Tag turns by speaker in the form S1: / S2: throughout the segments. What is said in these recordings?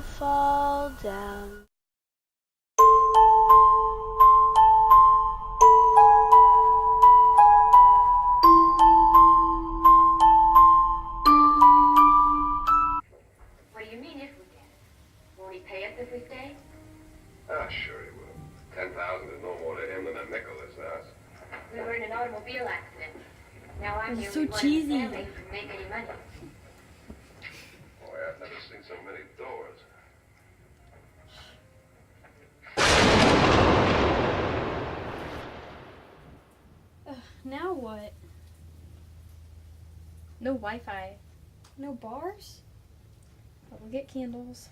S1: fall down.
S2: What do you mean if we get it? Won't he pay us if we stay?
S3: Ah, sure he will. 10,000 is no more to him than a nickel is to us.
S2: We were in an automobile accident. Now I'm
S4: It's
S2: the
S4: so
S2: only one
S4: cheesy.
S2: in the family who can make any money.
S3: Boy, I've never seen so many doors.
S4: Now what?
S5: No Wi-Fi.
S4: No bars?
S5: But we'll get candles.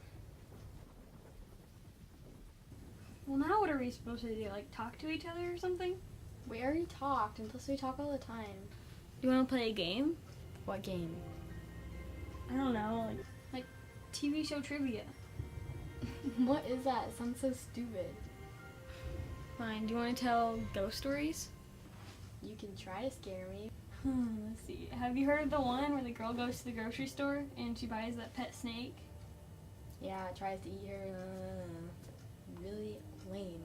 S4: Well, now what are we supposed to do? Like, talk to each other or something?
S5: We already talked, and plus we talk all the time.
S4: You want to play a game?
S5: What game?
S4: I don't know, like TV show trivia.
S5: What is that? It sounds so stupid.
S4: Fine. Do you want to tell ghost stories?
S5: You can try to scare me.
S4: Let's see. Have you heard of the one where the girl goes to the grocery store and she buys that pet snake?
S5: Yeah, it tries to eat her. Really lame.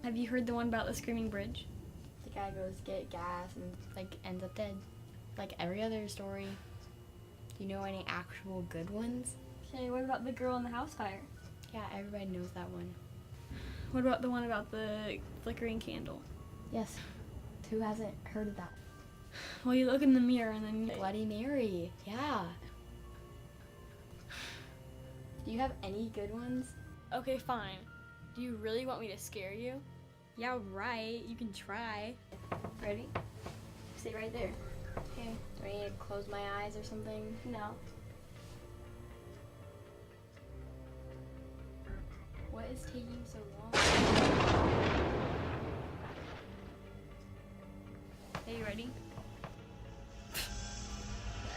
S4: Have you heard the one about the screaming bridge?
S5: The guy goes to get gas and like ends up dead. Like every other story. Do you know any actual good ones?
S4: Okay, what about the girl in the house fire?
S5: Yeah, everybody knows that one.
S4: What about the one about the flickering candle?
S5: Yes. Who hasn't heard of that?
S4: Well, you look in the mirror and then
S5: Bloody Mary. Yeah. Do you have any good ones?
S4: Okay, fine. Do you really want me to scare you?
S5: Yeah, right. You can try.
S4: Ready? Stay right there.
S5: Okay. Do I need to close my eyes or something?
S4: No.
S5: What is taking so long?
S4: Are you ready?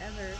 S5: Whatever.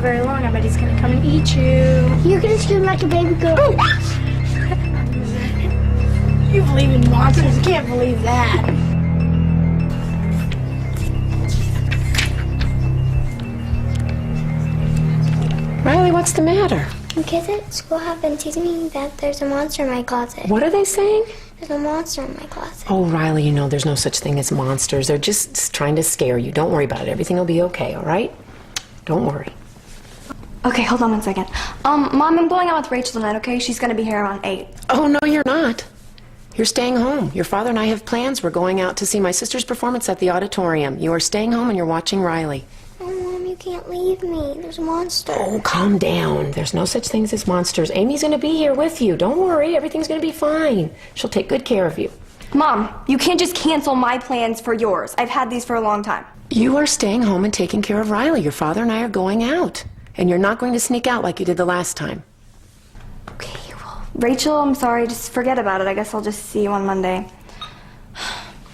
S6: not very long. I bet he's gonna come and eat you.
S1: You're gonna scream like a baby girl.
S6: You believe in monsters? I can't believe that.
S7: Riley, what's the matter?
S1: The kids at school have been teasing me that there's a monster in my closet.
S7: What are they saying?
S1: There's a monster in my closet.
S7: Oh, Riley, you know there's no such thing as monsters. They're just trying to scare you. Don't worry about it. Everything will be okay, all right? Don't worry.
S8: Okay, hold on one second. Mom, I'm going out with Rachel tonight, okay? She's gonna be here around 8.
S7: Oh, no, you're not. You're staying home. Your father and I have plans. We're going out to see my sister's performance at the auditorium. You are staying home and you're watching Riley.
S1: Oh, Mom, you can't leave me. There's a monster.
S7: Oh, calm down. There's no such things as monsters. Amy's going to be here with you. Don't worry. Everything's going to be fine. She'll take good care of you.
S8: Mom, you can't just cancel my plans for yours. I've had these for a long time.
S7: You are staying home and taking care of Riley. Your father and I are going out. And you're not going to sneak out like you did the last time.
S8: Okay, well, Rachel, I'm sorry. Just forget about it. I guess I'll just see you on Monday.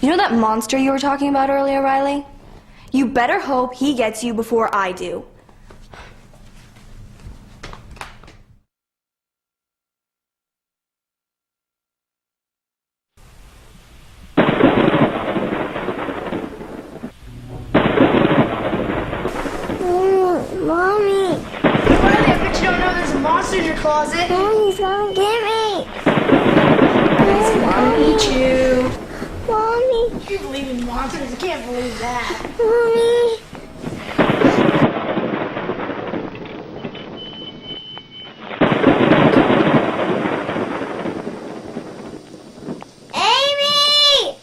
S8: You know that monster you were talking about earlier, Riley? You better hope he gets you before I do.
S1: Mommy.
S6: Riley, I bet you don't know there's a monster in your closet.
S1: Mommy's gonna get me.
S6: He's gonna come and eat you.
S1: Mommy.
S6: You believe in monsters? I can't believe that.
S1: Mommy. Amy!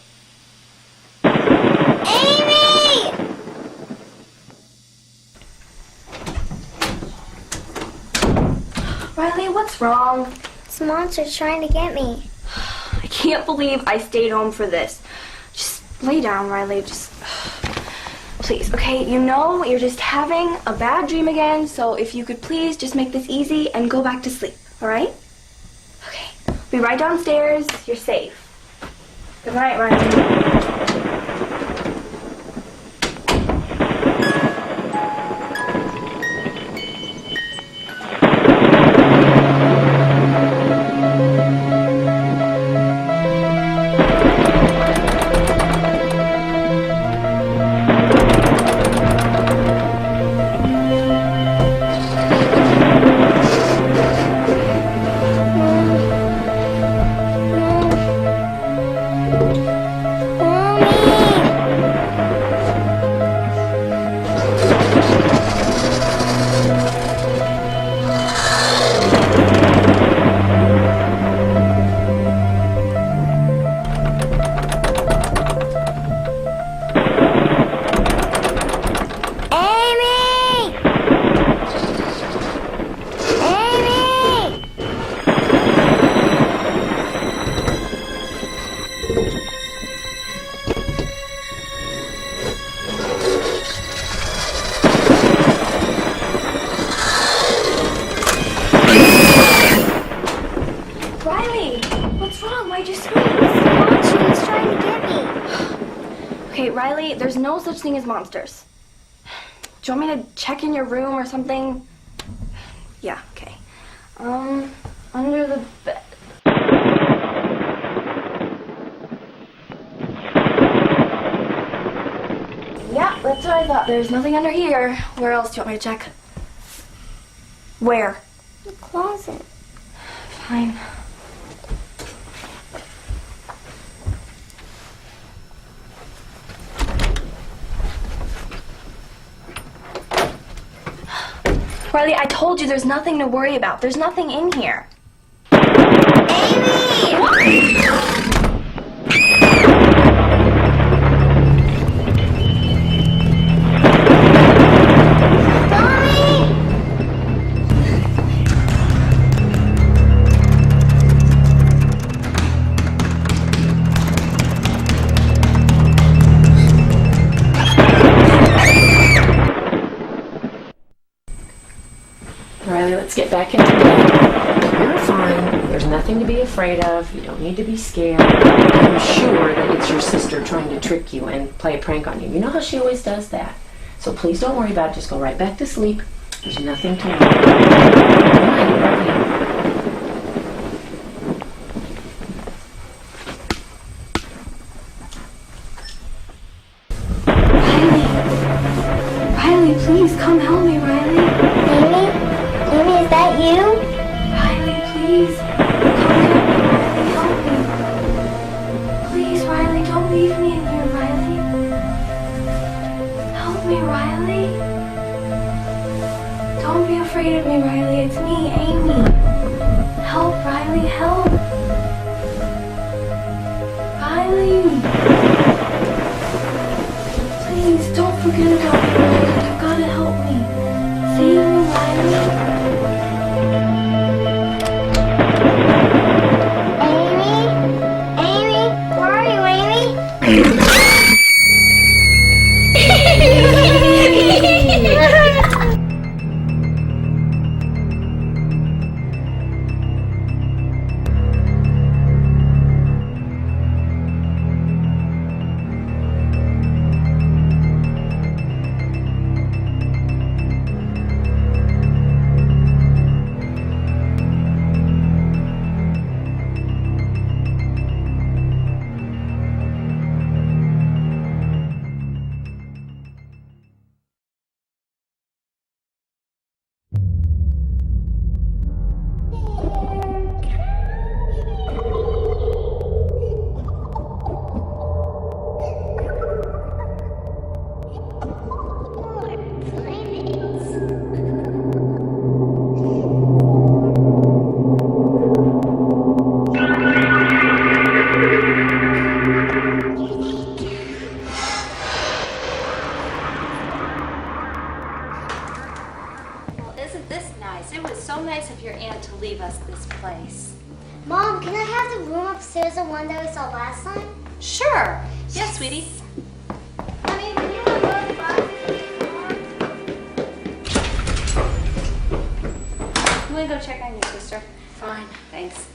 S1: Amy!
S8: Riley, what's wrong?
S1: This monster's trying to get me.
S8: I can't believe I stayed home for this. Just lay down, Riley. Just please, okay? You know you're just having a bad dream again, so if you could please just make this easy and go back to sleep, all right? Okay. Be right downstairs. You're safe. Good night, Riley. Okay, Riley, there's no such thing as monsters. Do you want me to check in your room or something? Yeah, okay. Under the bed. Yeah, that's what I thought. There's nothing under here. Where else do you want me to check? Where?
S1: The closet.
S8: Fine. Riley, I told you there's nothing to worry about. There's nothing in here.
S1: Amy!
S7: Riley, let's get back into bed. You're fine. There's nothing to be afraid of. You don't need to be scared. I'm sure that it's your sister trying to trick you and play a prank on you. You know how she always does that. So please don't worry about it. Just go right back to sleep. There's nothing to worry about. Good night, love you.
S8: Riley, please come help me, Riley.
S1: Amy? Amy, is that you?
S8: Riley, please come help me. Help me. Please, Riley, don't leave me in here, Riley. Help me, Riley. Don't be afraid of me, Riley. It's me, Amy. Help, Riley, help. Riley. Please, don't forget about me, Riley. You've got to help me. Save me, Riley.
S1: Amy? Amy? Where are you, Amy?
S9: Isn't this nice? It was so nice of your aunt to leave us this place.
S1: Mom, can I have the room upstairs, the one that we saw last time?
S9: Sure. Yes, sweetie.
S1: Mommy, when you want to go to the bathroom?
S9: You want to go check on your sister?
S5: Fine.
S9: Thanks.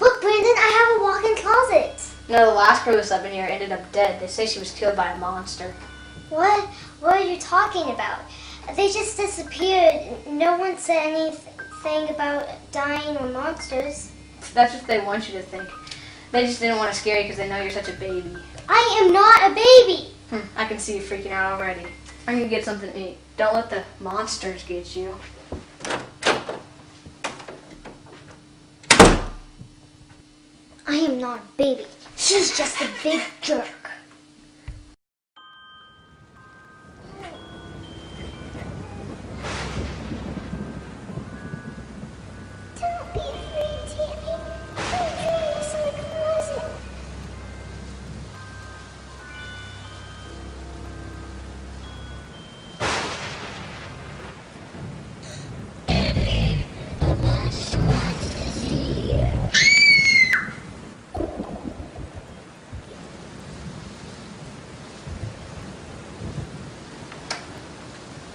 S1: Look, Brandon, I have a walk-in closet.
S9: No, the last girl who slept in here ended up dead. They say she was killed by a monster.
S1: What? What are you talking about? They just disappeared. No one said anything about dying or monsters.
S9: That's what they want you to think. They just didn't want to scare you because they know you're such a baby.
S1: I am not a baby.
S9: I can see you freaking out already. I'm going to get something to eat. Don't let the monsters get you.
S1: I am not a baby. She's just a big jerk. Don't be afraid, Tammy. I'm doing this in the closet.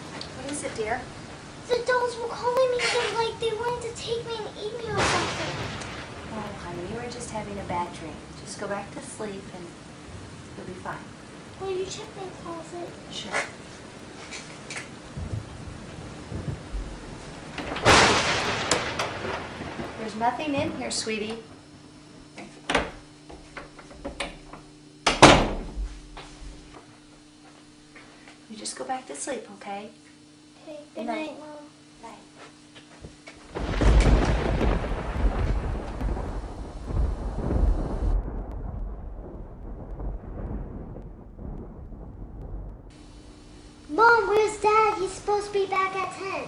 S9: What is it, dear?
S1: The dolls were calling me like they wanted to take me and eat me or something.
S9: Oh, honey, you were just having a bad dream. Just go back to sleep and you'll be fine.
S1: Will you check my closet?
S9: Sure. There's nothing in here, sweetie. You just go back to sleep, okay?
S1: Okay,
S9: Good
S1: good
S9: night.
S1: night, Mom.
S9: Night.
S1: Mom, where's Dad? He's supposed to be back at 10.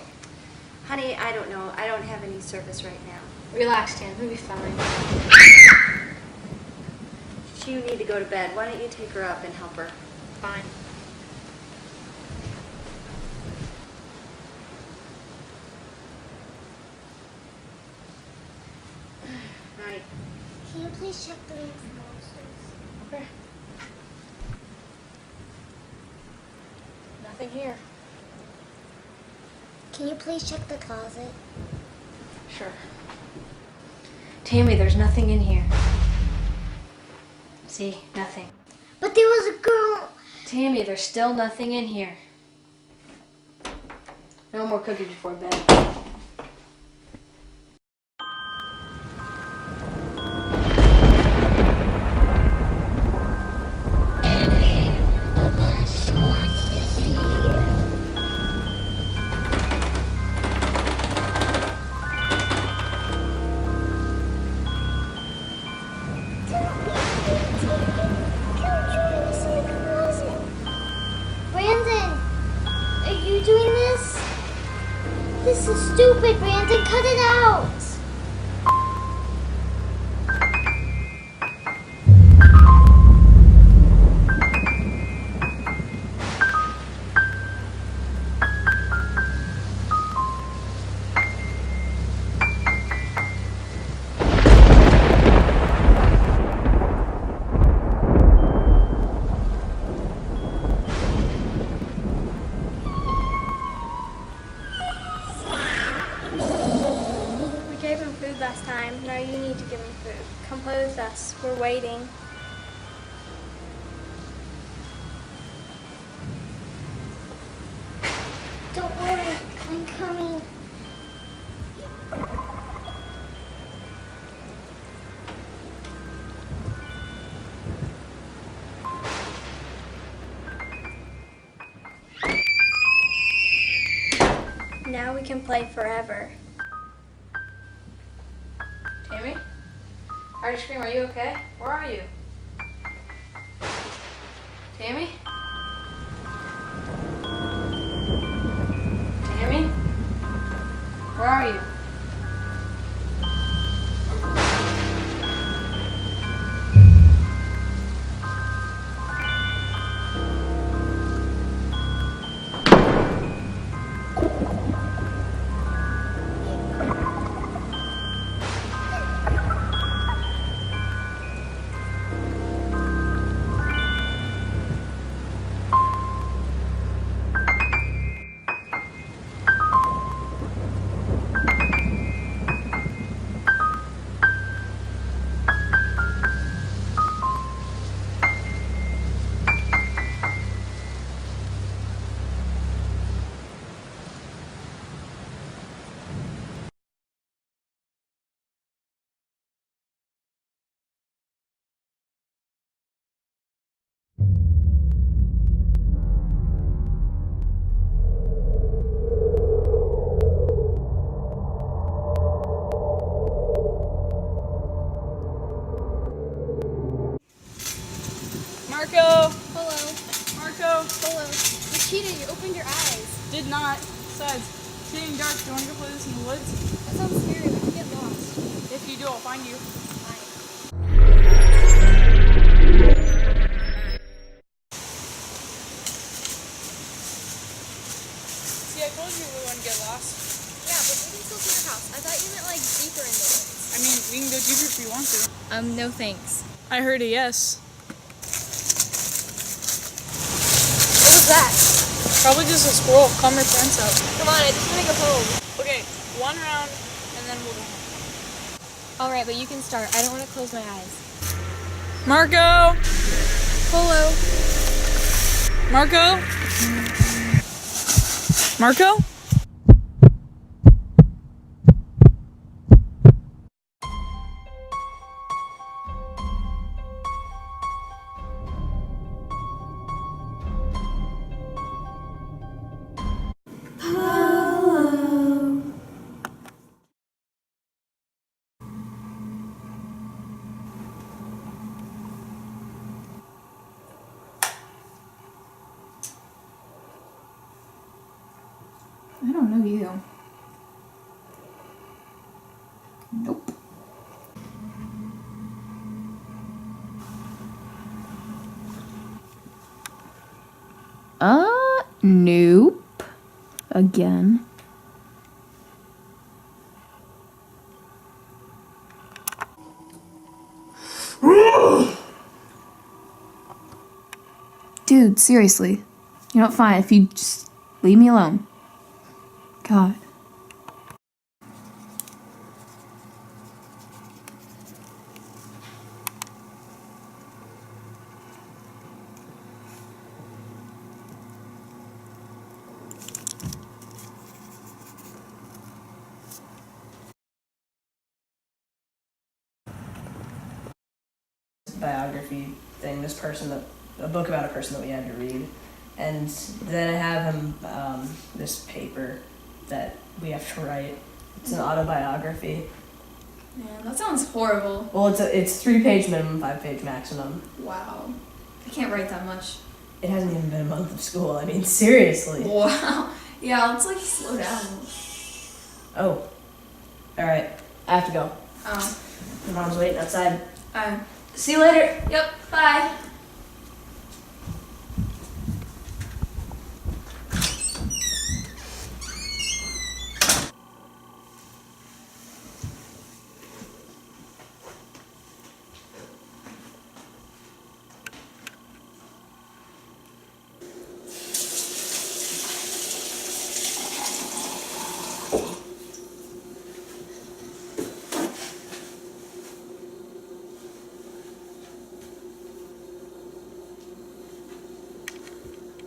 S9: Honey, I don't know. I don't have any service right now.
S5: Relax, Tan. We'll be fine.
S9: You need to go to bed. Why don't you take her up and help her?
S5: Fine.
S9: Right.
S1: Can you please check the room for monsters?
S5: Okay. Nothing here.
S1: Can you please check the closet?
S9: Sure. Tammy, there's nothing in here.
S6: See, nothing.
S1: But there was a girl.
S6: Tammy, there's still nothing in here. No more cookies before bed.
S1: Brandon, are you doing this? This is stupid, Brandon. Cut it out.
S10: We gave him food last time. Now you need to give him food. Come play with us. We're waiting.
S1: Don't worry, I'm coming.
S10: Now we can play forever.
S6: Tammy? Ice cream, are you okay? Where are you? Tammy? Tammy? Where are you?
S4: Marco!
S10: Hello.
S4: Marco!
S10: Hello. You cheated. You opened your eyes.
S4: Did not. Besides, it's getting dark. Do you want to go play this in the woods?
S10: That sounds scary. We could get lost.
S4: If you do, I'll find you. See, I told you we wouldn't get lost.
S10: Yeah, but we can still see your house. I thought you meant like deeper in the woods.
S4: I mean, we can go deeper if you want to.
S5: No thanks.
S4: I heard a yes.
S10: What was that?
S4: Probably just a squirrel. Calm your friends up.
S10: Come on, I just want to go home.
S4: Okay, one round, and then we'll go home.
S5: Alright, but you can start. I don't want to close my eyes.
S4: Marco!
S10: Hello.
S4: Marco? Marco?
S11: I don't know you. Nope. Nope. Again. Dude, seriously. You know, fine if you just leave me alone. God.
S12: biography thing, a book about a person that we had to read. And then I have him this paper that we have to write. It's an autobiography.
S6: Man, that sounds horrible.
S12: Well, it's 3-page minimum, 5-page maximum.
S6: Wow. I can't write that much.
S12: It hasn't even been a month of school. I mean, seriously.
S6: Wow. Yeah, let's like slow down.
S12: Oh. Alright. I have to go.
S6: Oh.
S12: My mom's waiting outside.
S6: Alright.
S12: See you later.
S6: Yep, bye.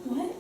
S6: What?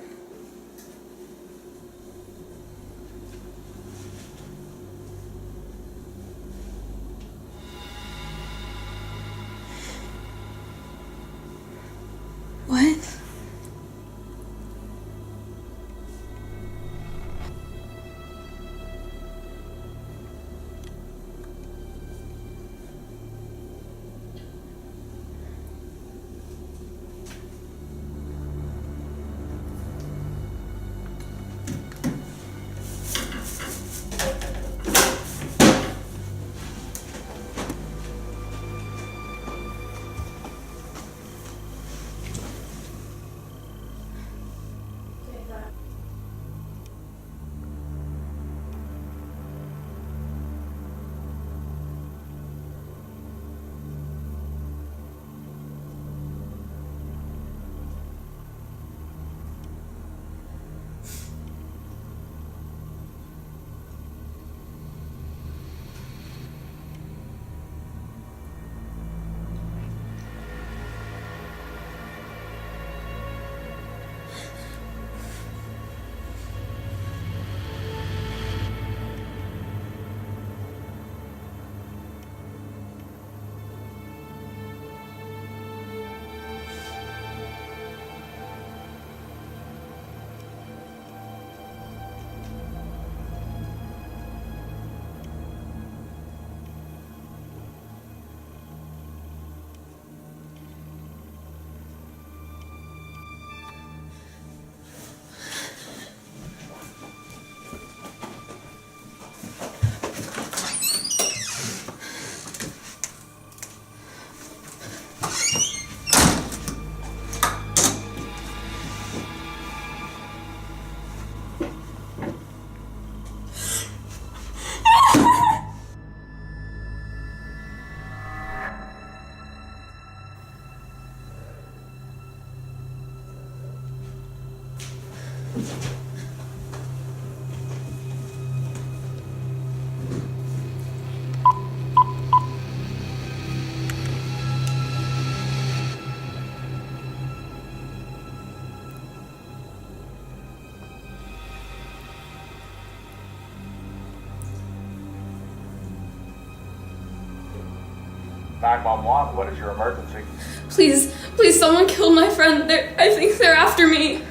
S6: What?
S13: What is your emergency?
S6: Please, someone killed my friend. I think they're after me.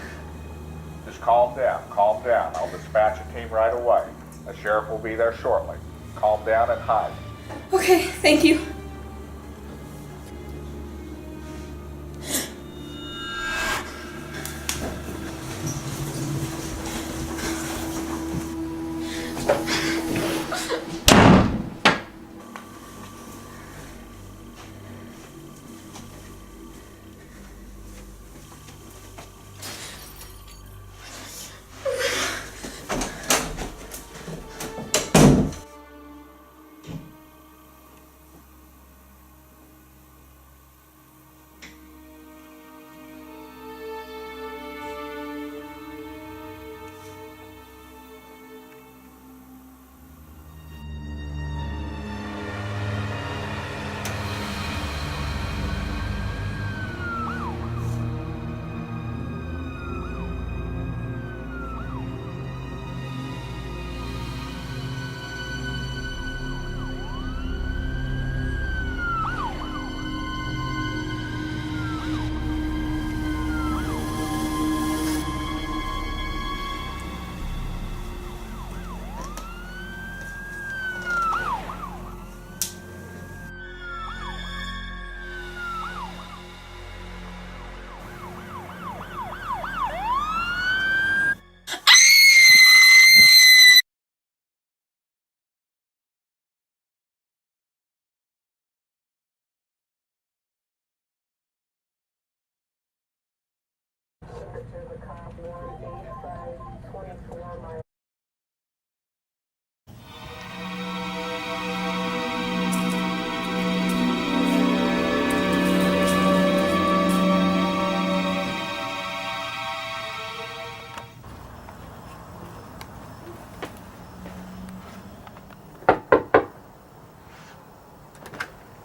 S13: Just calm down, calm down. I'll dispatch a team right away. The sheriff will be there shortly. Calm down and hide.
S6: Okay, thank you.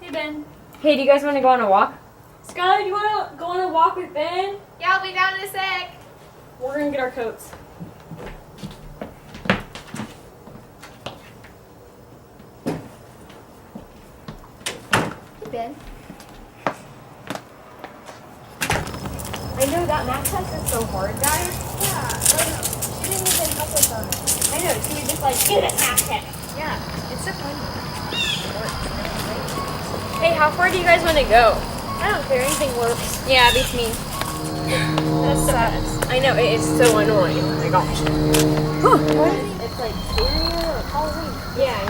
S4: Hey, Ben.
S5: Hey, do you guys want to go on a walk?
S4: Skylar, do you want to go on a walk with Ben?
S6: Yeah, I'll be down in a sec.
S4: We're going to get our coats.
S8: Hey, Ben. I know that math test is so hard, guys.
S10: Yeah, she didn't even help us on it.
S8: I know, she was just like, do this math test.
S10: Yeah, it's disappointing.
S5: Hey, how far do you guys want to go?
S10: I don't care, anything works.
S5: Yeah, beats me.
S10: That sucks.
S5: I know, it's so annoying. Oh my gosh.
S10: It's like cereal or Halloween.
S5: Yeah.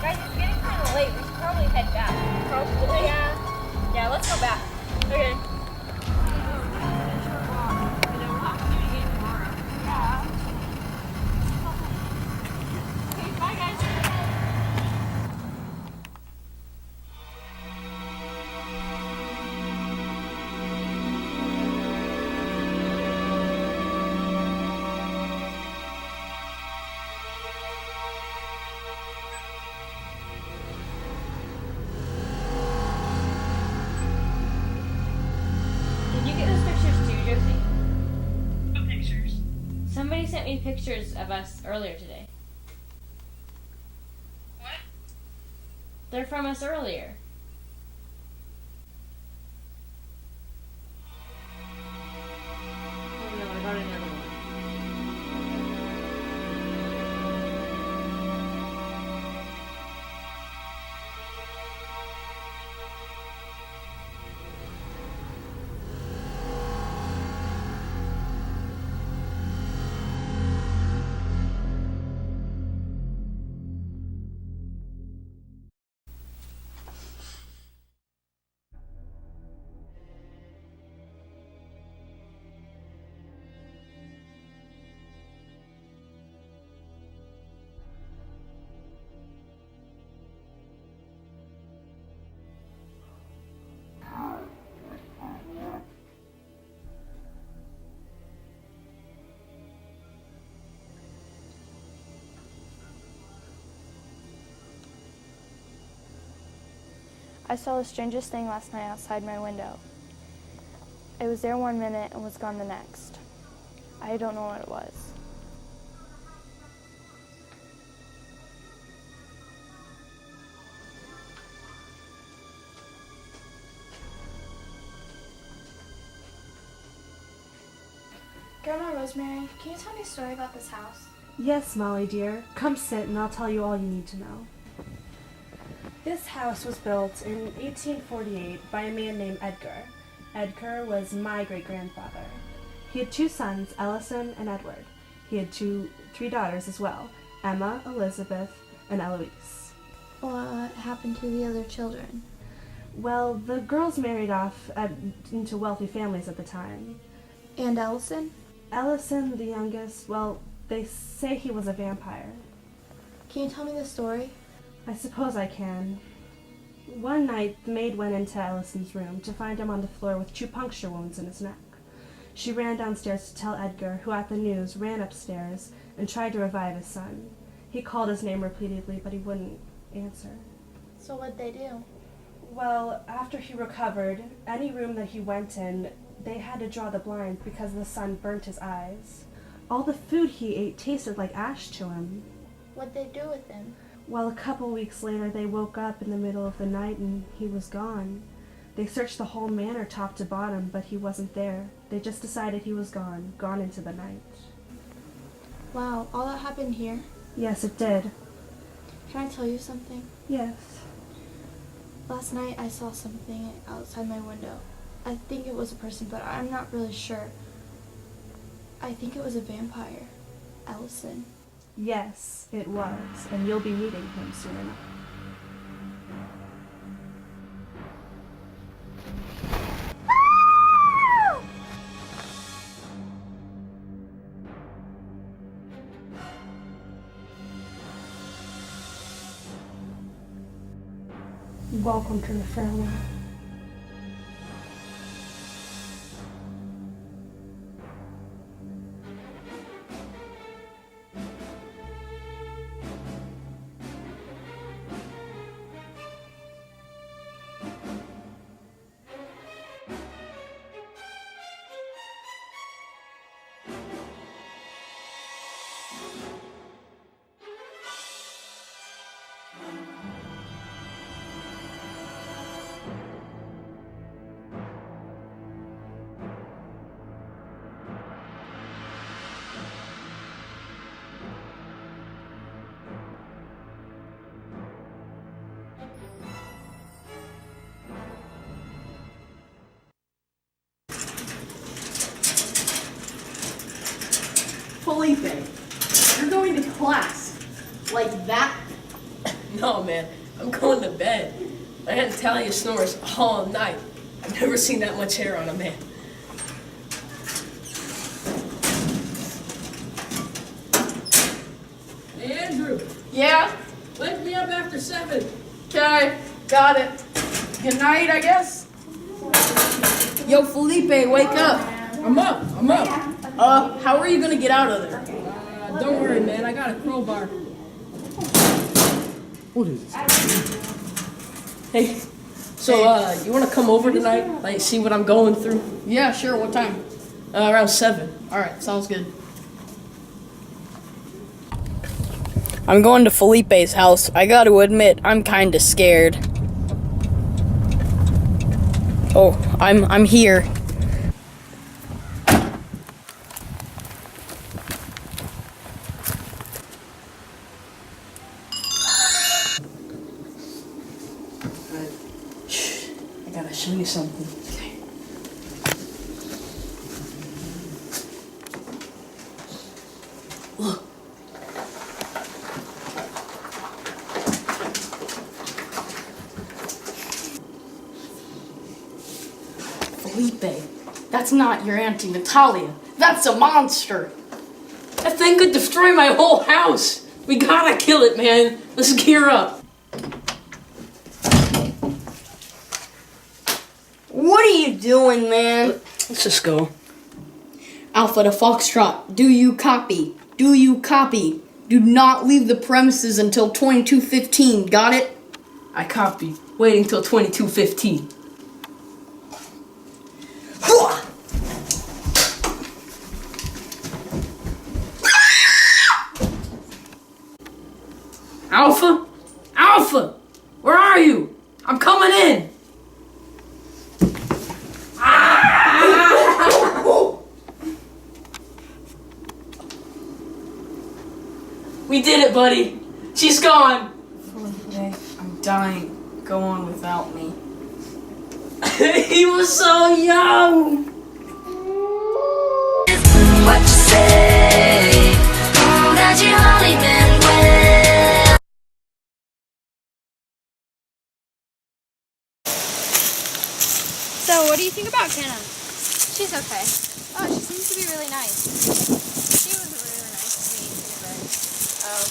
S4: Guys, it's getting kind of late. We should probably head back.
S5: Probably.
S4: Yeah, let's go back. Okay.
S5: Did you get those pictures too, Josie? What pictures? Somebody sent me pictures of us earlier today.
S6: What?
S5: They're from us earlier. Oh no, I got another one.
S10: I saw the strangest thing last night outside my window. It was there 1 minute and was gone the next. I don't know what it was.
S14: Grandma Rosemary, can you tell me a story about this house?
S15: Yes, Molly dear. Come sit and I'll tell you all you need to know. This house was built in 1848 by a man named Edgar. Edgar was my great-grandfather. He had 2 sons, Ellison and Edward. He had 3 daughters as well, Emma, Elizabeth, and Eloise.
S14: What happened to the other children?
S15: Well, the girls married off into wealthy families at the time.
S14: And Ellison?
S15: Ellison, the youngest, well, they say he was a vampire.
S14: Can you tell me the story?
S15: I suppose I can. One night, the maid went into Ellison's room to find him on the floor with 2 puncture wounds in his neck. She ran downstairs to tell Edgar, who at the news ran upstairs and tried to revive his son. He called his name repeatedly, but he wouldn't answer.
S14: So what'd they do?
S15: Well, after he recovered, any room that he went in, they had to draw the blinds because the sun burnt his eyes. All the food he ate tasted like ash to him.
S14: What'd they do with him?
S15: Well, a couple weeks later, they woke up in the middle of the night and he was gone. They searched the whole manor top to bottom, but he wasn't there. They just decided he was gone into the night.
S14: Wow, all that happened here?
S15: Yes, it did.
S14: Can I tell you something?
S15: Yes.
S14: Last night I saw something outside my window. I think it was a person, but I'm not really sure.
S10: I think it was a vampire. Allison.
S15: Yes, it was, and you'll be meeting him soon enough. Welcome to the family.
S16: Felipe, you're going to class like that?
S12: No, man, I'm going to bed. My Aunt Talia snores all night. I've never seen that much hair on a man. Hey, Andrew.
S16: Yeah?
S12: Wake me up after 7.
S16: Okay, got it. Good night, I guess. Yo, Felipe, wake up.
S12: I'm up.
S16: How are you gonna get out of there?
S12: Don't worry, man. I got a crowbar.
S16: What is this?
S12: Hey, so, you want to come over tonight? Like, see what I'm going through?
S16: Yeah, sure. What time?
S12: Around 7.
S16: Alright, sounds good.
S17: I'm going to Felipe's house. I gotta admit, I'm kinda scared. Oh, I'm here.
S12: I gotta show you something. Look.
S16: Felipe, that's not your Auntie Natalia. That's a monster.
S12: That thing could destroy my whole house. We gotta kill it, man. Let's gear up.
S17: What are you doing, man?
S12: Let's just go.
S17: Alpha to Foxtrot, do you copy? Do you copy? Do not leave the premises until 22:15, got it?
S12: I copy. Waiting till 22:15. Alpha? Alpha! Where are you? I'm coming in! We did it, buddy. She's gone.
S16: Felipe, I'm dying. Go on without me.
S12: He was so young.
S18: What you say? That you only meant well.
S10: So, what do you think about Kenna? She's okay. Oh, she seems to be really nice. She wasn't really nice to me either. Oh.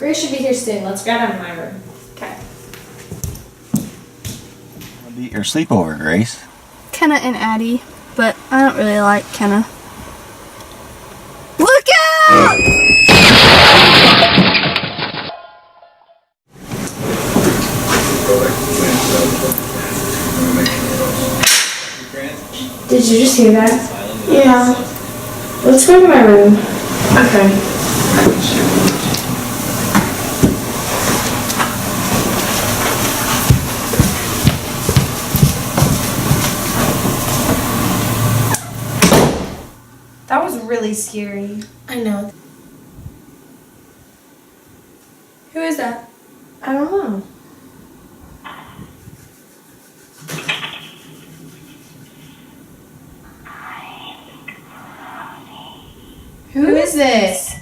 S10: Grace should be here soon. Let's grab out of my room. Okay.
S19: I'll be at your sleepover, Grace.
S10: Kenna and Addie, but I don't really like Kenna. Look out! Did you just hear that? Yeah. Let's go to my room. Okay.
S15: That was really scary.
S10: I know. Who is that?
S15: I don't know.
S10: Who is this?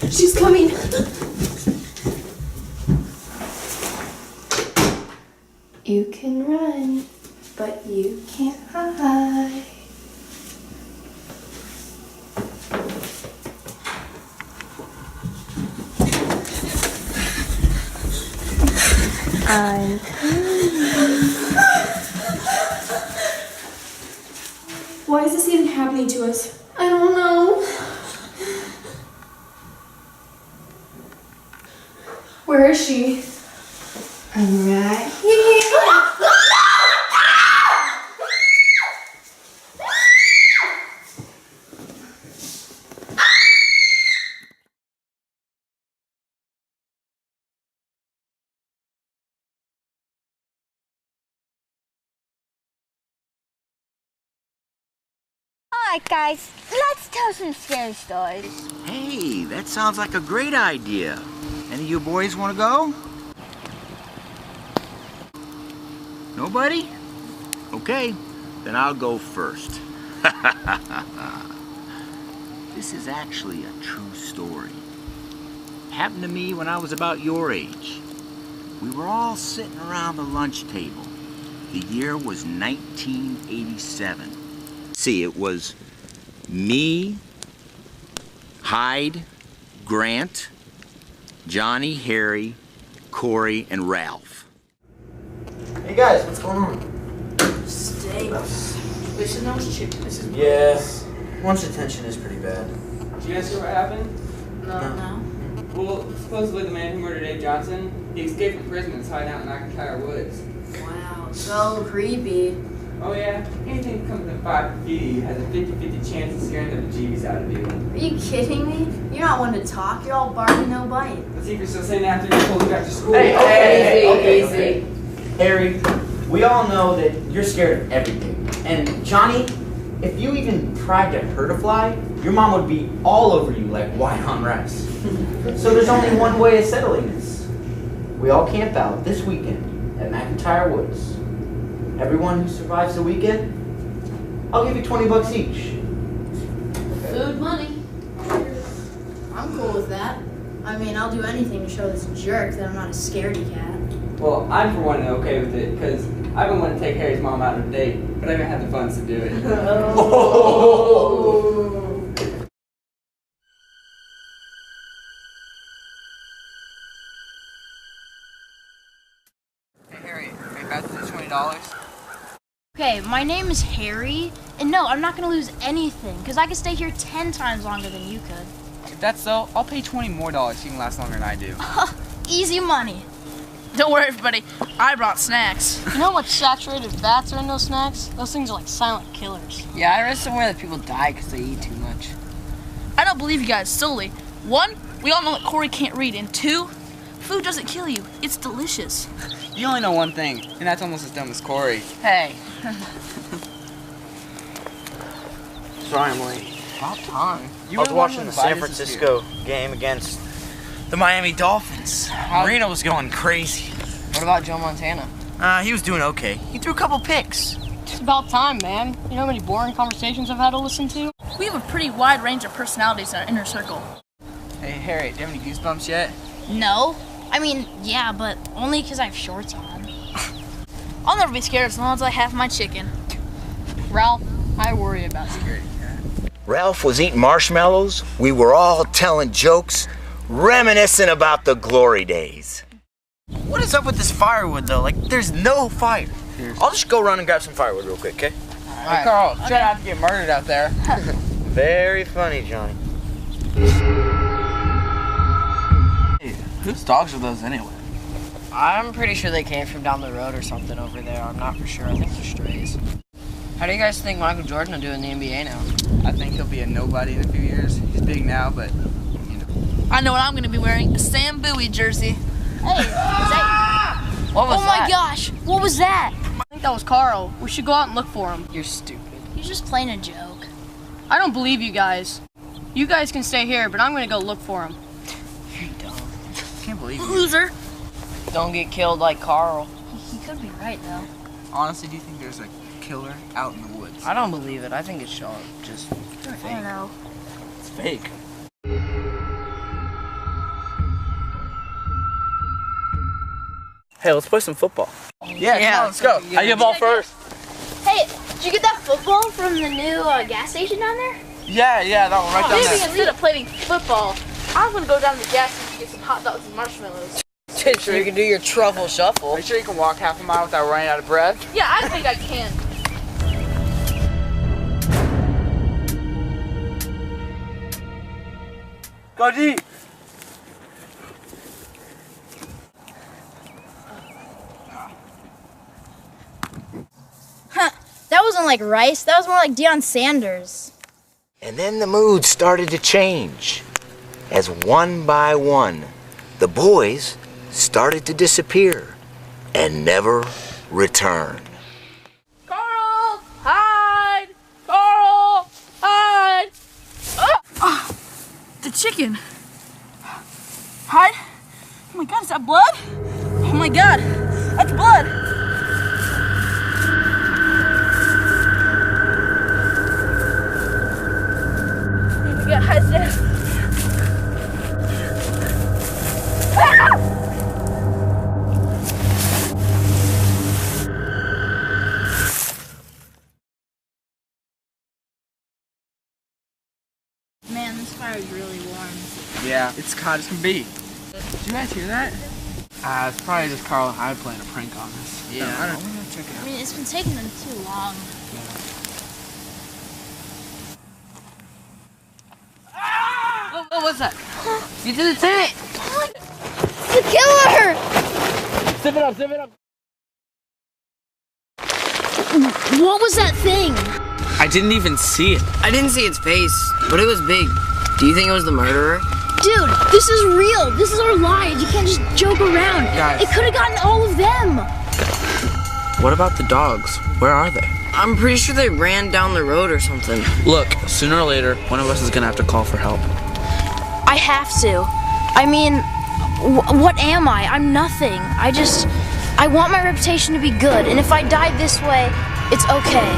S15: She's coming.
S10: You can run, but you can't hide. I'm
S15: Why is this even happening to us?
S10: I don't know. Where is she? I'm right here.
S20: Alright guys, let's tell some scary stories.
S19: Hey, that sounds like a great idea. Any of you boys want to go? Nobody? Okay, then I'll go first. This is actually a true story. Happened to me when I was about your age. We were all sitting around the lunch table. The year was 1987. See, it was me, Hyde, Grant, Johnny, Harry, Corey, and Ralph.
S21: Hey guys, what's going on?
S17: Steak. Wish and those chickens.
S21: Yeah, lunch attention is pretty bad.
S22: Did you guys see what happened?
S17: No.
S22: Well, supposedly the man who murdered Abe Johnson, he escaped from prison and is hiding out in McIntyre Woods.
S17: Wow, so creepy.
S22: Oh yeah, anything that comes in 5 feet has a 50-50 chance of scaring the bejeebies out of you.
S17: Are you kidding me? You're not one to talk. You're all barking, no bite.
S22: The secret's still saying after you pulled back to school.
S21: Hey,
S17: Easy.
S21: Harry, we all know that you're scared of everything. And Johnny, if you even tried to hurt a fly, your mom would be all over you like white on rice. So there's only one way of settling this. We all camp out this weekend at McIntyre Woods. Everyone who survives the weekend, I'll give you $20 each.
S17: Food money. I'm cool with that. I mean, I'll do anything to show this jerk that I'm not a scaredy cat.
S22: Well, I'm for one okay with it, because I've been wanting to take Harry's mom out on a date, but I haven't had the funds to do it. Hey Harry, can you pass me the $20?
S5: Okay, my name is Harry, and no, I'm not gonna lose anything, because I could stay here 10 times longer than you could.
S22: If that's so, I'll pay $20 more so you can last longer than I do.
S5: Easy money.
S23: Don't worry, everybody. I brought snacks.
S24: You know what saturated fats are in those snacks? Those things are like silent killers.
S23: Yeah, I read somewhere that people die because they eat too much. I don't believe you guys solely. 1, we all know that Corey can't read, and 2, food doesn't kill you. It's delicious.
S22: You only know one thing, and that's almost as dumb as Corey.
S23: Hey.
S21: Sorry I'm late.
S22: About time.
S21: I was watching the San Francisco game against the Miami Dolphins. Marino was going crazy.
S23: What about Joe Montana?
S21: He was doing okay. He threw a couple picks.
S24: It's about time, man. You know how many boring conversations I've had to listen to?
S23: We have a pretty wide range of personalities in our inner circle.
S22: Hey, Harry, do you have any goosebumps yet?
S23: No. I mean, yeah, but only because I have shorts on. I'll never be scared as long as I have my chicken. Ralph, I worry about security.
S19: Ralph was eating marshmallows. We were all telling jokes, reminiscing about the glory days. What is up with this firewood, though? Like, there's no fire. I'll just go run and grab some firewood real quick, okay?
S22: Hey, Carl, try not to get murdered out there.
S19: Very funny, Johnny.
S22: Hey, whose dogs are those anyway?
S2: I'm pretty sure they came from down the road or something over there. I'm not for sure. I think they're strays. How do you guys think Michael Jordan will do in the NBA now?
S22: I think he'll be a nobody in a few years. He's big now, but, you know.
S23: I know what I'm going to be wearing, a Sam Bowie jersey.
S20: Hey, is that...
S2: What was
S23: oh
S2: that?
S23: my gosh, what was that?
S2: I think that was Carl. We should go out and look for him.
S23: You're stupid. He's just playing a joke.
S2: I don't believe you guys. You guys can stay here, but I'm going to go look for him.
S23: You're dumb.
S22: I can't believe you.
S23: Loser.
S2: Don't get killed like Carl.
S23: He could be right, though.
S22: Honestly, do you think there's a killer out in the woods?
S2: I don't believe it. I think it's just fake.
S23: I don't know.
S22: It's fake. Hey, let's play some football. Yeah, come on, let's go. I get ball first.
S20: Hey, did you get that football from the new gas station down there?
S22: Yeah, that one right down there.
S23: Instead of playing football, I'm going to go down to the gas station to get some hot dogs and marshmallows.
S2: So you can do your truffle shuffle.
S22: Are you sure you can walk half a mile without running out of breath?
S23: Yeah, I think I can.
S22: Go deep.
S20: Huh. That wasn't like Rice. That was more like Deion Sanders.
S19: And then the mood started to change. As one by one, the boys started to disappear and never return.
S23: Carl, hide! Carl, hide! Oh, the chicken. Hide? Oh my God, is that blood? Oh my God, that's blood. Oh my God, how's that? Man, this fire is really warm.
S22: Yeah, it's hot as can be. Did you guys hear that? It's probably just Carl and I playing a prank on us.
S2: Yeah.
S22: I don't know. We're gonna check it
S23: I
S22: out.
S23: mean, it's been taking them too long.
S2: What was that? You did it!
S20: The killer!
S22: Zip it up, zip it up.
S20: What was that thing?
S22: I didn't even see it.
S2: I didn't see its face, but it was big. Do you think it was the murderer?
S20: Dude, this is real. This is our lives. You can't just joke around.
S22: Guys.
S20: It could have gotten all of them.
S22: What about the dogs? Where are they?
S2: I'm pretty sure they ran down the road or something.
S22: Look, sooner or later, one of us is gonna have to call for help.
S20: I have to. I mean, what am I? I'm nothing. I want my reputation to be good, and if I die this way, it's okay.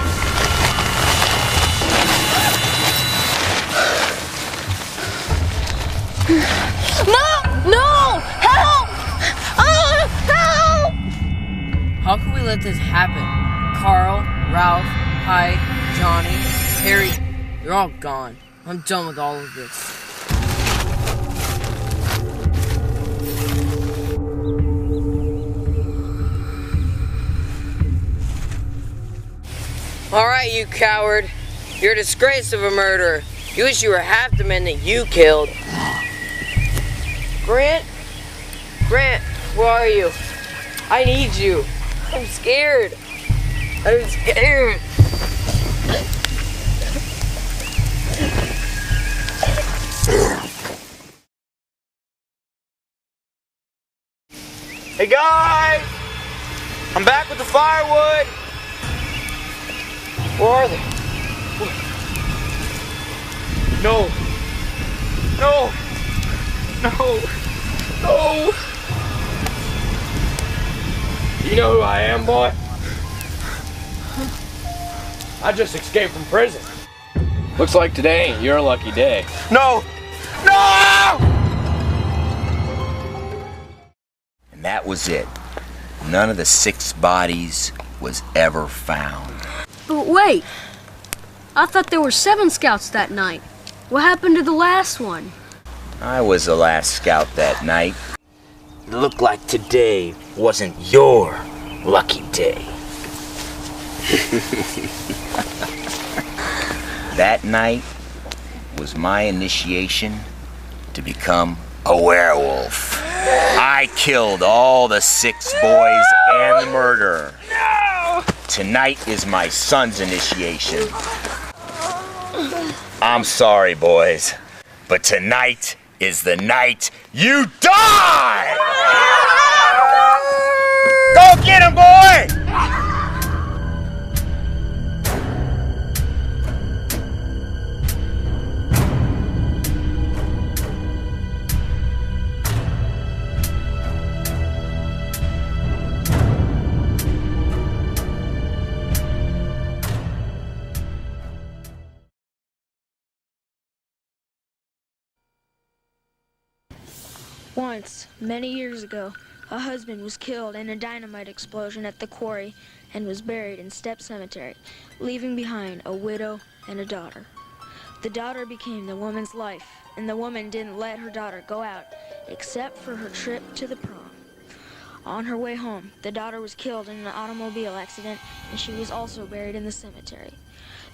S20: No! Help! Help!
S2: How can we let this happen? Carl, Ralph, Hyde, Johnny, Harry, you're all gone. I'm done with all of this. Alright, you coward. You're a disgrace of a murderer. You wish you were half the men that you killed. Grant? Grant, where are you? I need you. I'm scared. I'm scared.
S21: Hey guys! I'm back with the firewood! Where are they? No! No! No! No!
S3: You know who I am, boy? I just escaped from prison. Looks like today ain't your lucky day.
S19: No! No! And that was it. None of the 6 bodies was ever found.
S20: But wait, I thought there were 7 scouts that night. What happened to the last one?
S19: I was the last scout that night. It looked like today wasn't your lucky day. That night was my initiation to become a werewolf. I killed all the 6 boys and the murderer. Tonight is my son's initiation. I'm sorry, boys, but tonight is the night you die! Go get him, boy!
S20: Once, many years ago, a husband was killed in a dynamite explosion at the quarry and was buried in Step Cemetery, leaving behind a widow and a daughter. The daughter became the woman's life, and the woman didn't let her daughter go out except for her trip to the prom. On her way home, the daughter was killed in an automobile accident, and she was also buried in the cemetery.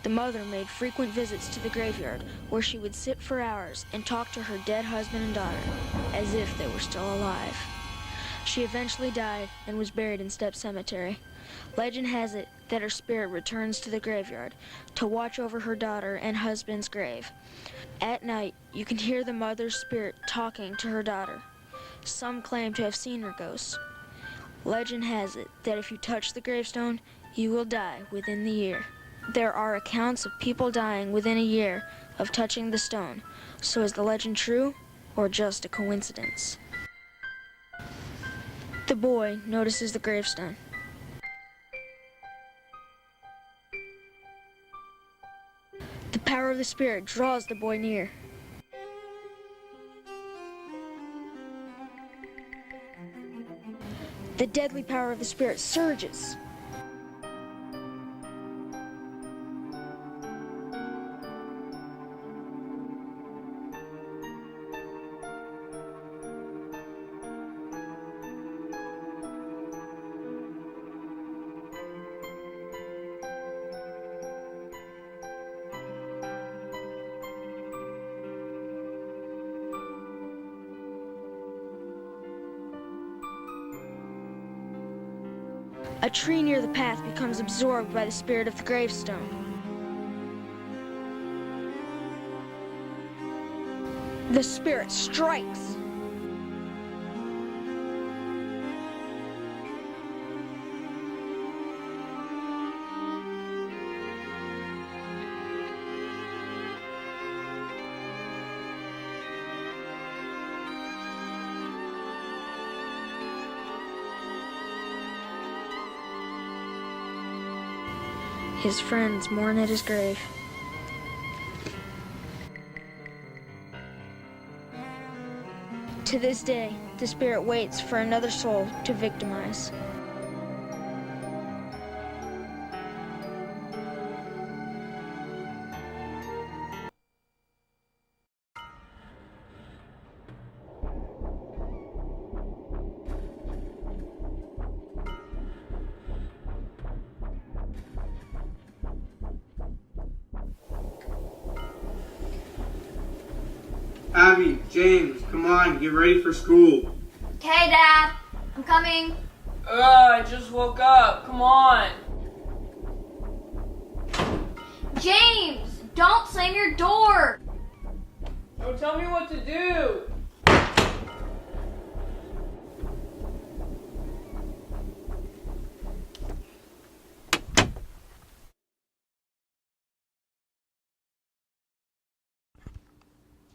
S20: The mother made frequent visits to the graveyard, where she would sit for hours and talk to her dead husband and daughter, as if they were still alive. She eventually died and was buried in Step Cemetery. Legend has it that her spirit returns to the graveyard to watch over her daughter and husband's grave. At night, you can hear the mother's spirit talking to her daughter. Some claim to have seen her ghost. Legend has it that if you touch the gravestone, you will die within the year. There are accounts of people dying within a year of touching the stone. So is the legend true or just a coincidence? The boy notices the gravestone. The power of the spirit draws the boy near. The deadly power of the spirit surges. A tree near the path becomes absorbed by the spirit of the gravestone. The spirit strikes. His friends mourn at his grave. To this day, the spirit waits for another soul to victimize.
S1: Abby, James, come on, get ready for school.
S10: Okay, Dad. I'm coming.
S2: I just woke up. Come on.
S10: James, don't slam your door.
S2: Don't tell me what to do.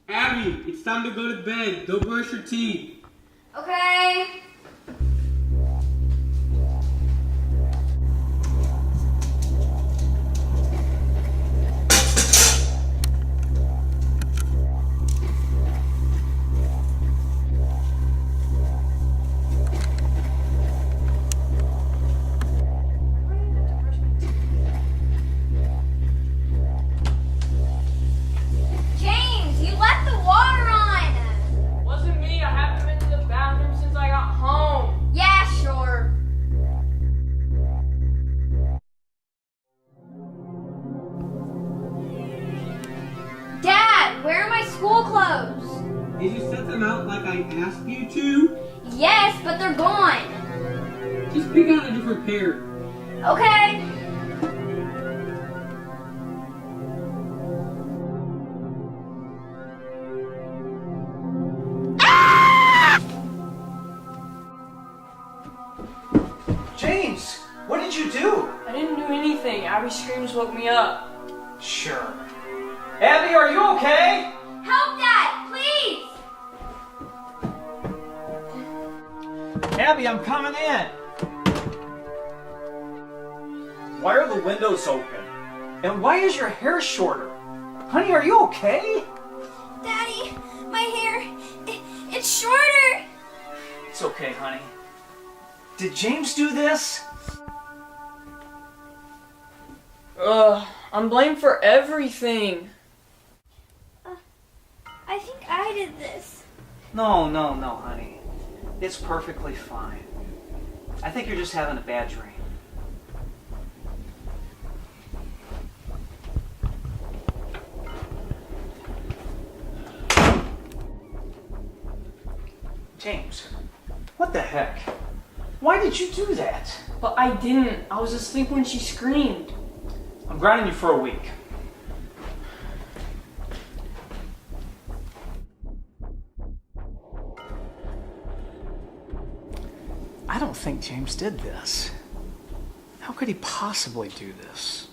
S1: Abby, it's time to go to bed. Don't brush your teeth.
S10: Okay. clothes.
S1: Did you set them out like I asked you to?
S10: Yes, but they're gone.
S1: Just pick out a different pair.
S10: Okay.
S7: James, what did you do?
S23: I didn't do anything. Abby's screams woke me up.
S7: Sure. Abby, are you okay?
S10: Help, Dad, please.
S7: Abby, I'm coming in. Why are the windows open? And why is your hair shorter? Honey, are you okay?
S10: Daddy, my hair, it's shorter.
S7: It's okay, honey. Did James do this?
S23: I'm blamed for everything.
S10: I think I did this.
S7: No, honey. It's perfectly fine. I think you're just having a bad dream. James, what the heck? Why did you do that?
S23: But I didn't. I was asleep when she screamed.
S7: I'm grounding you for a week. I don't think James did this. How could he possibly do this?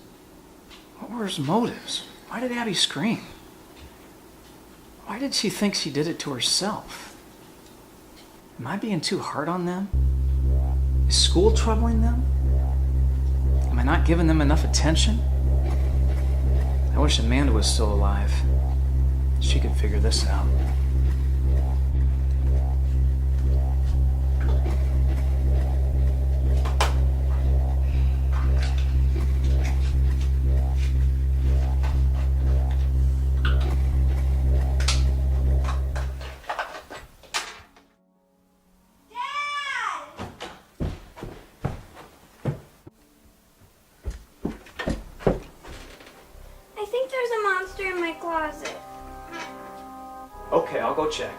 S7: What were his motives? Why did Abby scream? Why did she think she did it to herself? Am I being too hard on them? Is school troubling them? Am I not giving them enough attention? I wish Amanda was still alive. She could figure this out.
S10: I think there's a monster in my closet.
S7: Okay, I'll go check.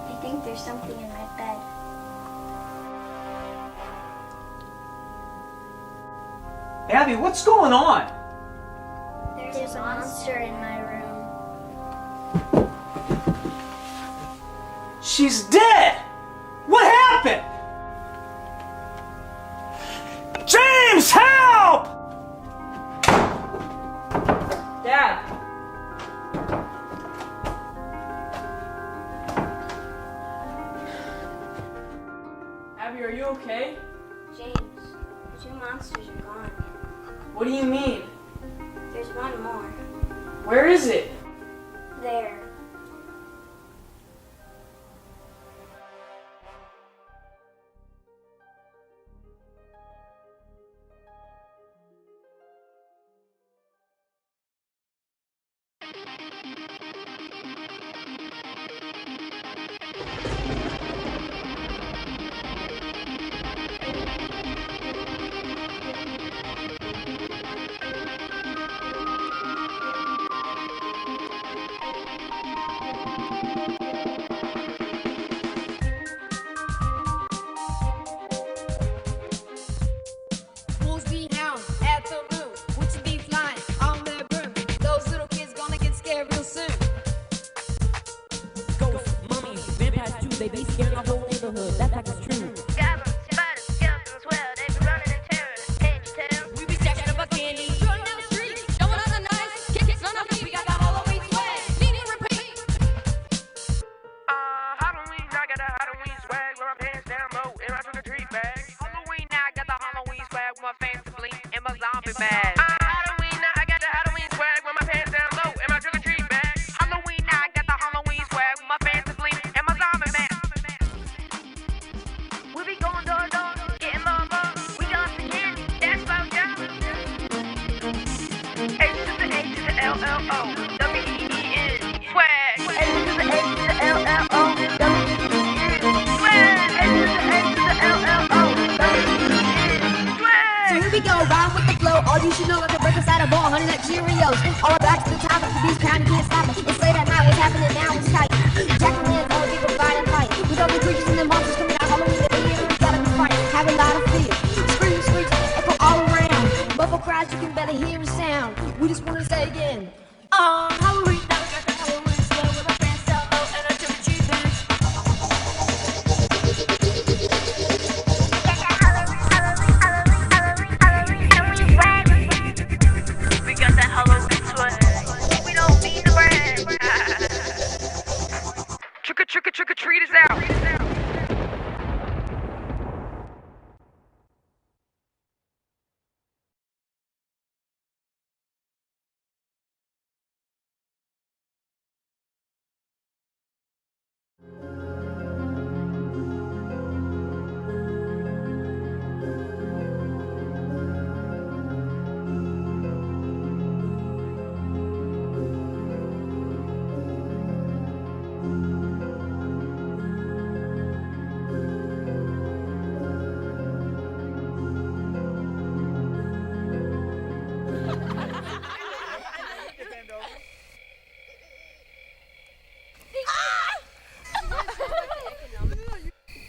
S10: I think there's something in my bed.
S7: Abby, what's going on?
S10: There's a monster in my room.
S7: She's dead! What happened? James, help!
S23: Dad! Abby, are you okay?
S10: James, the two monsters are gone.
S23: What do you mean?
S10: There's one more.
S23: Where is it?
S10: There.
S9: Schools be hound at the moon, which be flying on their broom. Those little kids gonna get scared real soon.
S11: Ghosts, mummies, vampires too, they be scaring the whole neighborhood. That fact is true.
S9: Goblins, spiders, skeletons, well, they be running in terror. Can't you tell? We be stacking up our candy, running down the street, showing us the nice kicks on our feet. We got the Halloween swag, need to repeat.
S13: Halloween, I got the Halloween swag with my pants down low and my trick-or-treat bag. Halloween, I got the Halloween swag with my fancy bling and my zombie bag. Halloween, I got the Halloween swag with my pants down low and my trick-or-treat bag. Halloween, I got the Halloween swag with my fancy bling and my zombie bag. We be going door to door, getting love up. We got the candy, that's our job. H to the A to the L-L-O, W-E-E-N, swag. H to the A to the L-L-O, W-E-E-N, swag. H to the A to the L-L-O, W-E-E-N, swag.
S9: So here we go, ride with the flow. All you should know is the record got a ball, honey, like Cheerios. All back to the top of these crowd, you can't stop it. It's late at night, what's happening now? It's tight. Jack-o'-lanterns, all people fight and fight. With all the creatures and the monsters coming out Halloween every year, we gotta be fighting, have a lot of fear. Scream, screech, echo all around. Muffled cries, you can barely hear a sound. We just wanna say again. Oh, Halloween, now we got the Halloween slow with our fans down low and our trick-or-treat bags.
S13: We got that Halloween swag. We don't need the brand. Trick or treat is out.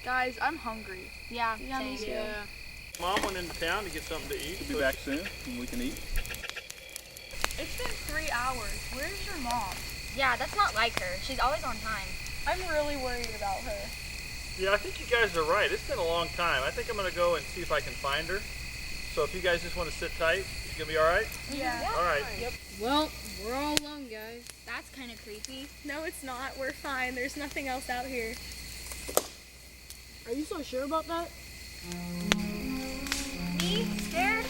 S23: Guys, I'm hungry.
S10: Yeah,
S23: me too.
S4: Mom went into town to get something to eat. She'll be back soon and we can eat.
S23: It's been 3 hours. Where's your mom?
S10: Yeah, that's not like her. She's always on time.
S23: I'm really worried about her.
S4: Yeah, I think you guys are right. It's been a long time. I think I'm gonna go and see if I can find her. So if you guys just want to sit tight, you gonna be all right?
S23: Yeah.
S4: All right.
S23: Yep.
S10: Well, we're all alone, guys. That's kind of creepy.
S23: No, it's not. We're fine. There's nothing else out here.
S24: Are you so sure about that?
S10: Me? Scared?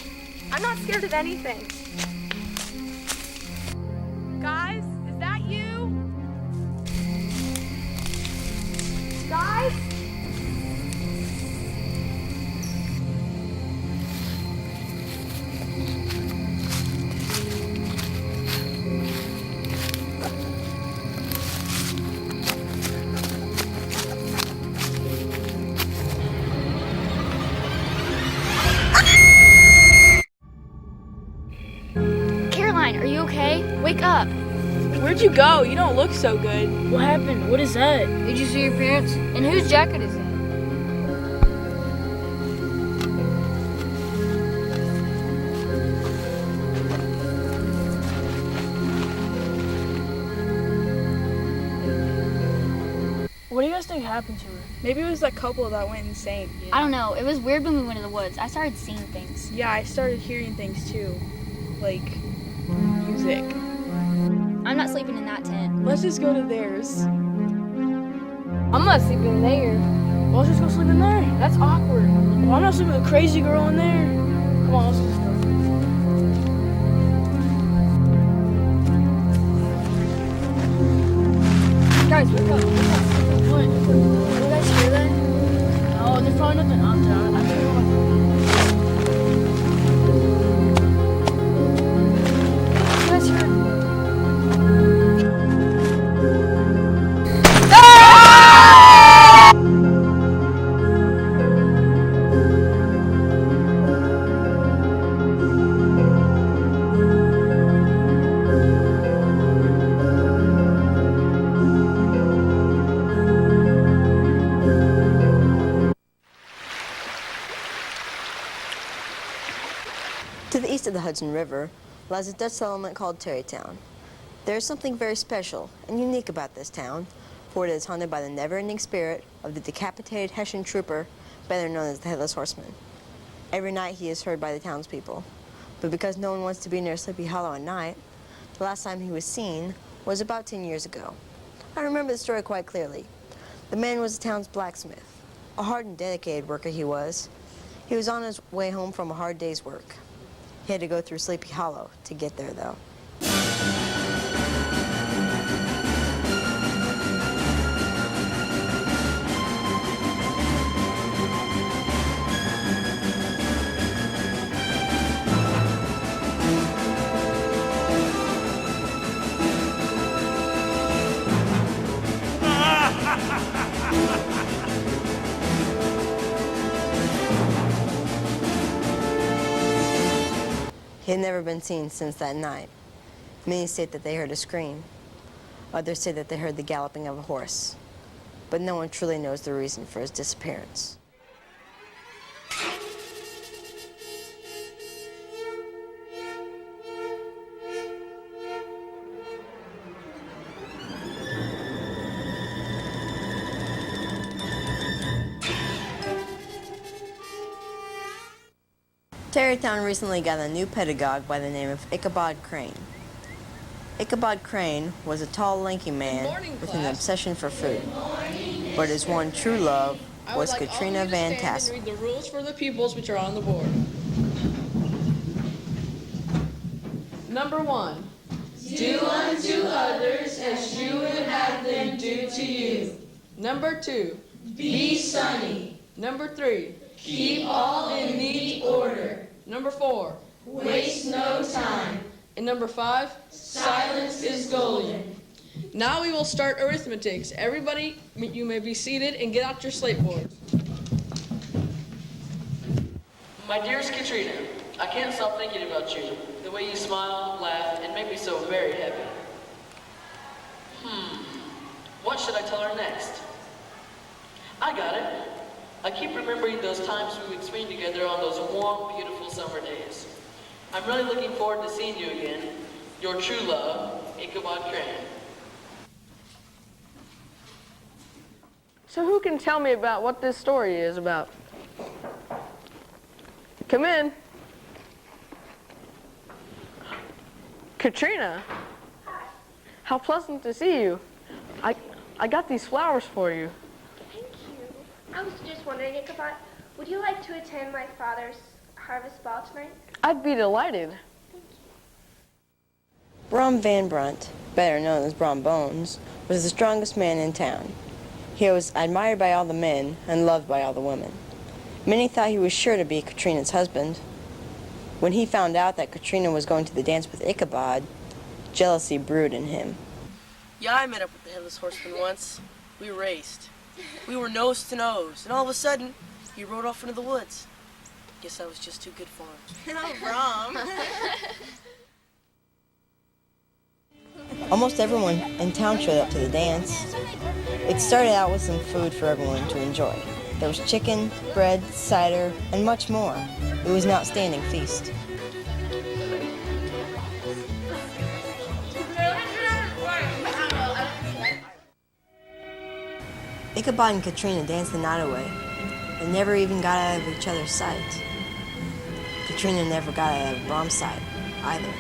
S10: I'm not scared of anything.
S23: Guys, is that you?
S10: Guys? Caroline, are you okay? Wake up.
S23: Where'd you go? You don't look so good.
S24: What happened? What is that?
S10: Did you see your parents? And whose jacket is that?
S24: What do you guys think happened to her?
S23: Maybe it was that couple that went insane.
S10: I don't know. It was weird when we went to the woods. I started seeing things.
S23: Yeah, I started hearing things too. Like music.
S10: I'm not sleeping in that tent.
S23: Let's just go to theirs.
S24: I'm not sleeping there. Well, let's just go sleep in there. That's awkward. Well, I'm not sleeping with a crazy girl in there. Come on, let's just go. Guys, wake up. Wake up. What? Did you guys hear that? No, there's probably nothing out there. I feel like... You guys heard?
S6: To the east of the Hudson River lies a Dutch settlement called Tarrytown. There is something very special and unique about this town, for it is haunted by the never-ending spirit of the decapitated Hessian trooper, better known as the Headless Horseman. Every night he is heard by the townspeople, but because no one wants to be near Sleepy Hollow at night, the last time he was seen was about 10 years ago. I remember the story quite clearly. The man was the town's blacksmith. A hard and dedicated worker he was. He was on his way home from a hard day's work. He had to go through Sleepy Hollow to get there, though. He He had never been seen since that night. Many state that they heard a scream. Others say that they heard the galloping of a horse. But no one truly knows the reason for his disappearance. Tarrytown recently got a new pedagogue by the name of Ichabod Crane. Ichabod Crane was a tall, lanky man with an obsession for food. But his one true love was Katrina Van Tassel.
S23: Read the rules for the pupils which are on the board. Number 1. Do unto others as you would have them do to you. Number 2. Be sunny. Number 3. Keep all in neat order. Number 4. Waste no time. And number 5. Silence is golden. Now we will start arithmetics. Everybody, you may be seated and get out your slate boards. My dearest Katrina, I can't stop thinking about you. The way you smile, laugh, and make me so very happy. What should I tell her next? I got it. I keep remembering those times we would swing together on those warm, beautiful summer days. I'm really looking forward to seeing you again. Your true love, Ichabod Crane.
S24: So who can tell me about what this story is about? Come in. Katrina. How pleasant to see you. I got these flowers for you.
S8: Thank you. I was just wondering, Ichabod, would you like to attend my father's harvest ball tonight?
S24: I'd be delighted.
S6: Brom Van Brunt, better known as Brom Bones, was the strongest man in town. He was admired by all the men and loved by all the women. Many thought he was sure to be Katrina's husband. When he found out that Katrina was going to the dance with Ichabod, jealousy brewed in him.
S2: Yeah, I met up with the Headless Horseman once. We raced. We were nose to nose, and all of a sudden, he rode off into the woods. Guess I was just too good for him.
S6: No, Brom. Almost everyone in town showed up to the dance. It started out with some food for everyone to enjoy. There was chicken, bread, cider, and much more. It was an outstanding feast. Ichabod and Katrina danced the night away. They never even got out of each other's sight. Katrina never got out of Brom's sight either.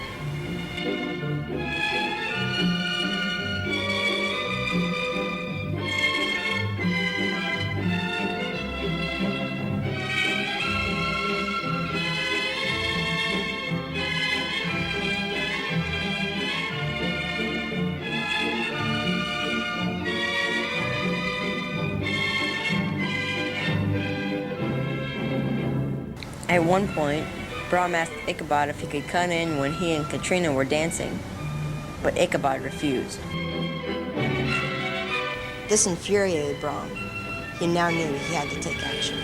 S6: At one point, Brom asked Ichabod if he could cut in when he and Katrina were dancing, but Ichabod refused. This infuriated Brom. He now knew he had to take action.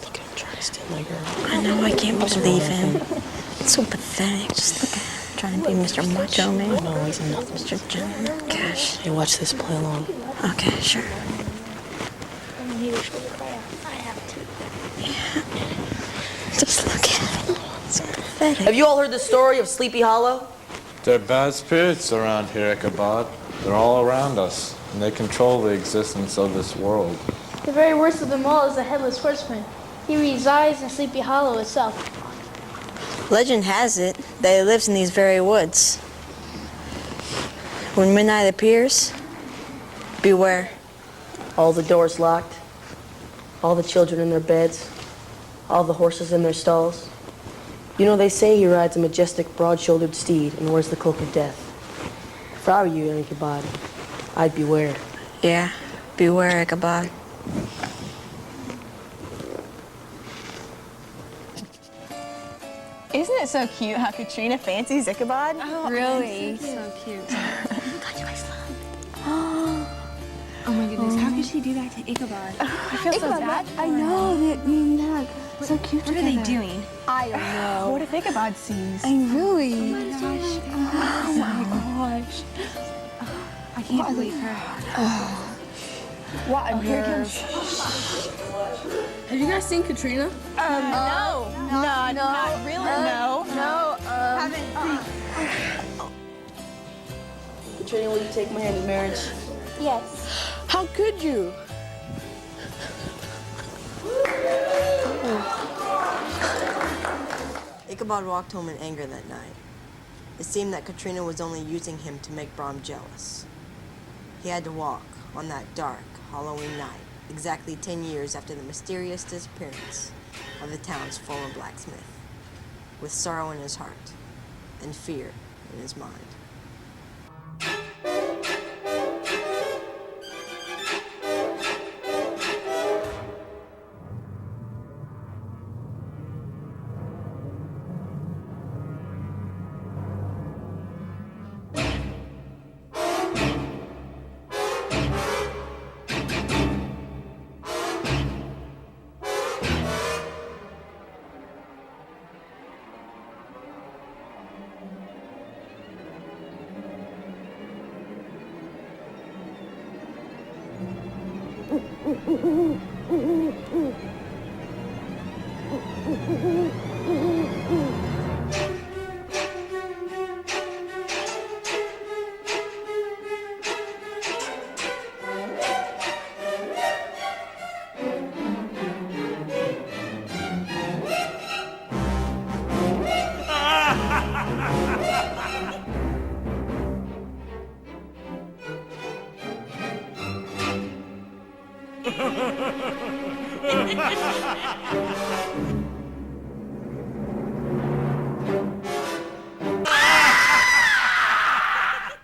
S2: Look at him trying to steal my girl.
S6: I know, I can't believe him. It's so pathetic. Just look at him trying to be Mr. Macho Man.
S2: No, he's not.
S6: Mr. Gentleman. Gosh.
S2: Hey, watch this, play along.
S6: Okay, sure.
S8: I have to.
S6: Yeah. Just look at him. It's pathetic.
S2: Have you all heard the story of Sleepy Hollow?
S12: There are bad spirits around here, Ichabod. They're all around us, and they control the existence of this world.
S10: The very worst of them all is the Headless Horseman. He resides in Sleepy Hollow itself.
S6: Legend has it that he lives in these very woods. When midnight appears, beware.
S23: All the doors locked, all the children in their beds, all the horses in their stalls. You know, they say he rides a majestic, broad-shouldered steed and wears the cloak of death. If I were you, Ichabod, I'd beware.
S6: Yeah, beware, Ichabod.
S14: Isn't it so cute how Katrina fancies Ichabod?
S10: Oh, really?
S14: So cute.
S10: Oh my goodness. this. How could she do that to Ichabod? I feel so
S9: Ichabod,
S10: bad.
S9: I know. They're like so cute
S10: What are they
S9: together.
S10: doing?
S9: I don't know.
S10: What if Ichabod sees?
S9: I really.
S10: Oh my gosh.
S9: Oh my gosh.
S10: I can't believe her.
S9: What? Here it comes.
S23: Have you guys seen Katrina?
S10: No, not really.
S9: No.
S2: Katrina, will you take my hand in marriage?
S9: Yes.
S23: How could you?
S6: Ichabod walked home in anger that night. It seemed that Katrina was only using him to make Brom jealous. He had to walk on that dark Halloween night, exactly 10 years after the mysterious disappearance of the town's former blacksmith, with sorrow in his heart and fear in his mind.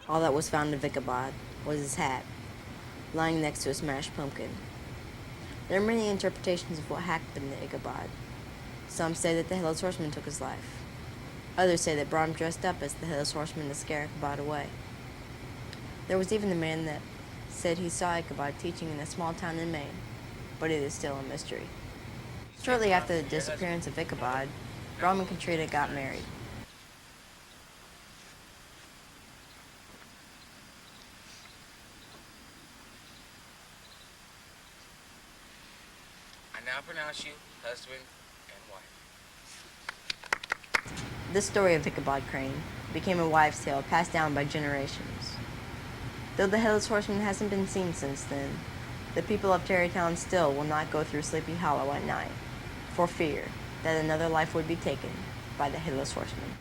S6: All that was found of Ichabod was his hat, lying next to a smashed pumpkin. There are many interpretations of what happened to Ichabod. Some say that the Headless Horseman took his life. Others say that Brom dressed up as the Headless Horseman to scare Ichabod away. There was even a man that said he saw Ichabod teaching in a small town in Maine, but it is still a mystery. Shortly after the disappearance of Ichabod, Brom and Katrina got married.
S19: I now pronounce you husband and wife.
S6: This story of Ichabod Crane became a wives' tale passed down by generations. Though the Headless Horseman hasn't been seen since then, the people of Tarrytown still will not go through Sleepy Hollow at night, for fear that another life would be taken by the Headless Horseman.